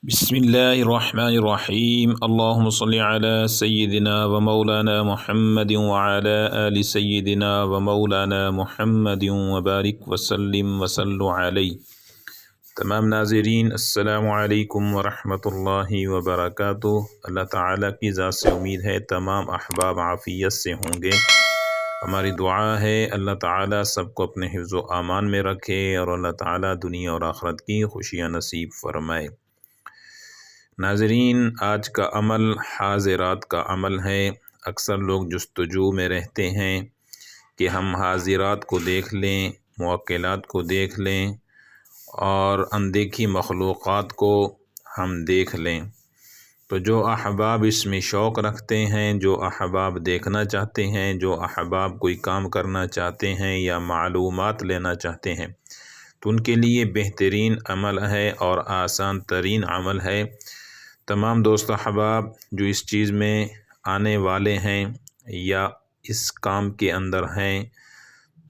بسم اللہ الرحمن الرحیم اللہم صلی علی سیدنا و مولانا محمد وعلی آل سیدنا و مولانا محمد وبارک وسلم وصلوا علیہ۔ تمام ناظرین السلام علیکم ورحمۃ اللہ وبرکاتہ۔ اللہ تعالیٰ کی ذات سے امید ہے تمام احباب عافیت سے ہوں گے۔ ہماری دعا ہے اللہ تعالیٰ سب کو اپنے حفظ و امان میں رکھے اور اللہ تعالیٰ دنیا اور آخرت کی خوشیاں نصیب فرمائے۔ ناظرین، آج کا عمل حاضرات کا عمل ہے۔ اکثر لوگ جستجو میں رہتے ہیں کہ ہم حاضرات کو دیکھ لیں، موکلات کو دیکھ لیں اور اندیکھی مخلوقات کو ہم دیکھ لیں۔ تو جو احباب اس میں شوق رکھتے ہیں، جو احباب دیکھنا چاہتے ہیں، جو احباب کوئی کام کرنا چاہتے ہیں یا معلومات لینا چاہتے ہیں، تو ان کے لیے بہترین عمل ہے اور آسان ترین عمل ہے۔ تمام دوست احباب جو اس چیز میں آنے والے ہیں یا اس کام کے اندر ہیں،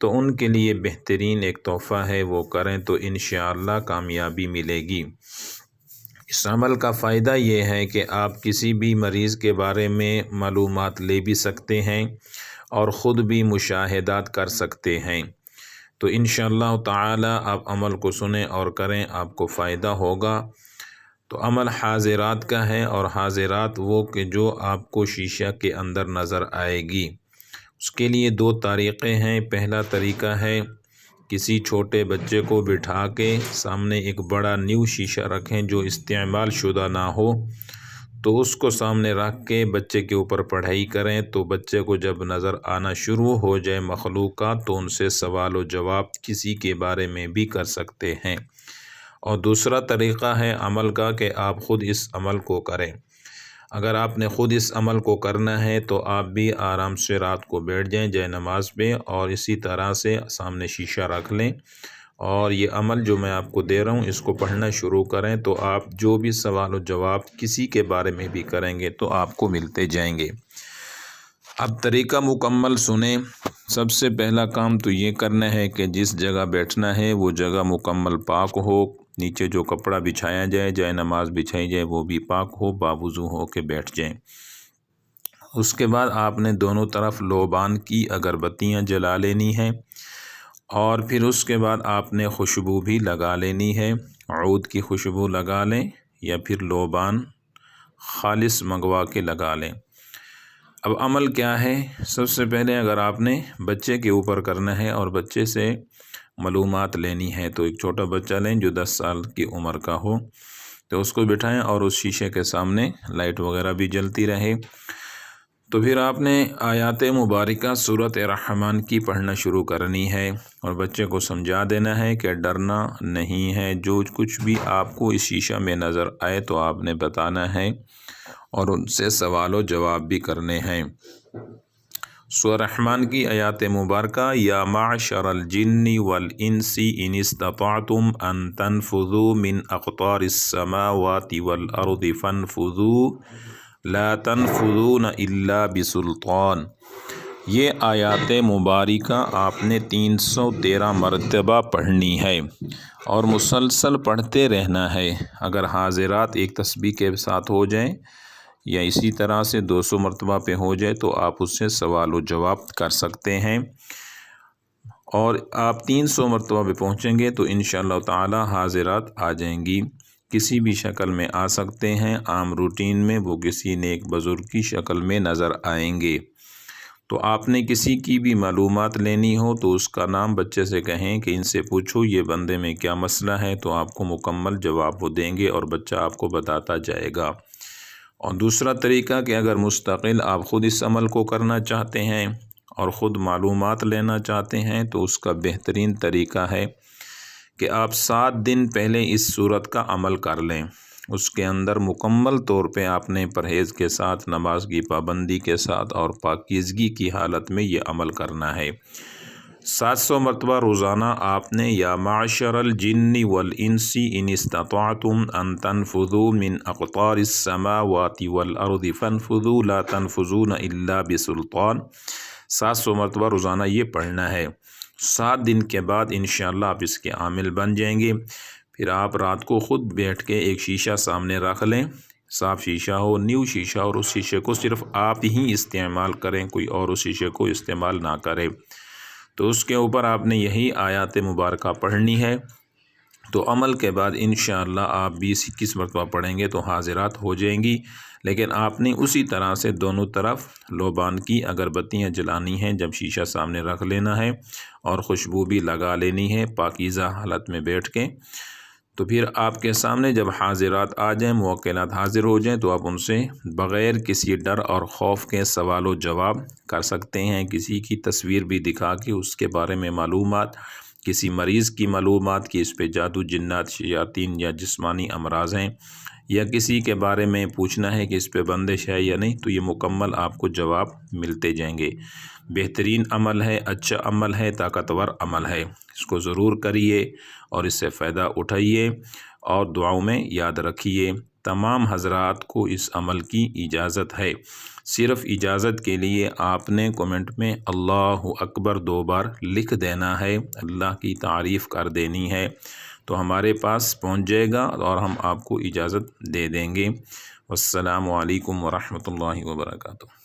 تو ان کے لیے بہترین ایک تحفہ ہے، وہ کریں تو انشاءاللہ کامیابی ملے گی۔ اس عمل کا فائدہ یہ ہے کہ آپ کسی بھی مریض کے بارے میں معلومات لے بھی سکتے ہیں اور خود بھی مشاہدات کر سکتے ہیں۔ تو انشاءاللہ تعالی آپ عمل کو سنیں اور کریں، آپ کو فائدہ ہوگا۔ تو عمل حاضرات کا ہے، اور حاضرات وہ کہ جو آپ کو شیشہ کے اندر نظر آئے گی۔ اس کے لیے دو طریقے ہیں۔ پہلا طریقہ ہے کسی چھوٹے بچے کو بٹھا کے سامنے ایک بڑا نیو شیشہ رکھیں جو استعمال شدہ نہ ہو، تو اس کو سامنے رکھ کے بچے کے اوپر پڑھائی کریں، تو بچے کو جب نظر آنا شروع ہو جائے مخلوقات تو ان سے سوال و جواب کسی کے بارے میں بھی کر سکتے ہیں۔ اور دوسرا طریقہ ہے عمل کا کہ آپ خود اس عمل کو کریں۔ اگر آپ نے خود اس عمل کو کرنا ہے تو آپ بھی آرام سے رات کو بیٹھ جائیں جائے نماز پہ، اور اسی طرح سے سامنے شیشہ رکھ لیں، اور یہ عمل جو میں آپ کو دے رہا ہوں اس کو پڑھنا شروع کریں، تو آپ جو بھی سوال و جواب کسی کے بارے میں بھی کریں گے تو آپ کو ملتے جائیں گے۔ اب طریقہ مکمل سنیں۔ سب سے پہلا کام تو یہ کرنا ہے کہ جس جگہ بیٹھنا ہے وہ جگہ مکمل پاک ہو، نیچے جو کپڑا بچھایا جائے، جائے نماز بچھائی جائے، وہ بھی پاک ہو، باوضو ہو کے بیٹھ جائیں۔ اس کے بعد آپ نے دونوں طرف لوبان کی اگربتیاں جلا لینی ہیں، اور پھر اس کے بعد آپ نے خوشبو بھی لگا لینی ہے۔ عود کی خوشبو لگا لیں یا پھر لوبان خالص منگوا کے لگا لیں۔ اب عمل کیا ہے؟ سب سے پہلے اگر آپ نے بچے کے اوپر کرنا ہے اور بچے سے معلومات لینی ہے، تو ایک چھوٹا بچہ لیں جو 10 سال کی عمر کا ہو، تو اس کو بٹھائیں اور اس شیشے کے سامنے لائٹ وغیرہ بھی جلتی رہے۔ تو پھر آپ نے آیات مبارکہ سورۃ الرحمن کی پڑھنا شروع کرنی ہے، اور بچے کو سمجھا دینا ہے کہ ڈرنا نہیں ہے، جو کچھ بھی آپ کو اس شیشہ میں نظر آئے تو آپ نے بتانا ہے اور ان سے سوال و جواب بھی کرنے ہیں۔ سورہ رحمان کی آیات مبارکہ: یا معشر الجن والانس ان استطعتم ان تنفذوا من اقطار السماوات والارض فانفذوا لا تنفذون الا بسلطان۔ یہ آیات مبارکہ آپ نے 313 مرتبہ پڑھنی ہے اور مسلسل پڑھتے رہنا ہے۔ اگر حاضرات ایک تسبیح کے ساتھ ہو جائیں یا اسی طرح سے 200 مرتبہ پہ ہو جائے تو آپ اس سے سوال و جواب کر سکتے ہیں، اور آپ 300 مرتبہ پہ پہنچیں گے تو انشاءاللہ تعالی حاضرات آ جائیں گی۔ کسی بھی شکل میں آ سکتے ہیں، عام روٹین میں وہ کسی نیک بزرگ کی شکل میں نظر آئیں گے۔ تو آپ نے کسی کی بھی معلومات لینی ہو تو اس کا نام بچے سے کہیں کہ ان سے پوچھو یہ بندے میں کیا مسئلہ ہے، تو آپ کو مکمل جواب وہ دیں گے اور بچہ آپ کو بتاتا جائے گا۔ اور دوسرا طریقہ کہ اگر مستقل آپ خود اس عمل کو کرنا چاہتے ہیں اور خود معلومات لینا چاہتے ہیں تو اس کا بہترین طریقہ ہے کہ آپ 7 دن پہلے اس صورت کا عمل کر لیں۔ اس کے اندر مکمل طور پہ آپ نے پرہیز کے ساتھ، نماز کی پابندی کے ساتھ اور پاکیزگی کی حالت میں یہ عمل کرنا ہے۔ 700 مرتبہ روزانہ آپ نے یا معشر الجن والانس ان استطعتم ان تنفذوا من اقطار السماوات والارض فانفذوا لا تنفذون الا بسلطان، 700 مرتبہ روزانہ یہ پڑھنا ہے۔ 7 دن کے بعد انشاءاللہ آپ اس کے عامل بن جائیں گے۔ پھر آپ رات کو خود بیٹھ کے ایک شیشہ سامنے رکھ لیں، صاف شیشہ ہو، نیو شیشہ، اور اس شیشے کو صرف آپ ہی استعمال کریں، کوئی اور اس شیشے کو استعمال نہ کرے۔ تو اس کے اوپر آپ نے یہی آیات مبارکہ پڑھنی ہے۔ تو عمل کے بعد انشاءاللہ آپ 20-21 مرتبہ پڑھیں گے تو حاضرات ہو جائیں گی۔ لیکن آپ نے اسی طرح سے دونوں طرف لوبان کی اگربتیاں جلانی ہیں جب شیشہ سامنے رکھ لینا ہے، اور خوشبو بھی لگا لینی ہے پاکیزہ حالت میں بیٹھ کے۔ تو پھر آپ کے سامنے جب حاضرات آ جائیں، موکلات حاضر ہو جائیں، تو آپ ان سے بغیر کسی ڈر اور خوف کے سوال و جواب کر سکتے ہیں۔ کسی کی تصویر بھی دکھا کے اس کے بارے میں معلومات، کسی مریض کی معلومات کہ اس پہ جادو، جنات، شیاطین یا جسمانی امراض ہیں، یا کسی کے بارے میں پوچھنا ہے کہ اس پہ بندش ہے یا نہیں، تو یہ مکمل آپ کو جواب ملتے جائیں گے۔ بہترین عمل ہے، اچھا عمل ہے، طاقتور عمل ہے، اس کو ضرور کریے اور اس سے فائدہ اٹھائیے، اور دعاؤں میں یاد رکھیے۔ تمام حضرات کو اس عمل کی اجازت ہے، صرف اجازت کے لیے آپ نے کومنٹ میں اللہ اکبر 2 بار لکھ دینا ہے، اللہ کی تعریف کر دینی ہے، تو ہمارے پاس پہنچ جائے گا اور ہم آپ کو اجازت دے دیں گے۔ والسلام علیکم ورحمۃ اللہ وبرکاتہ۔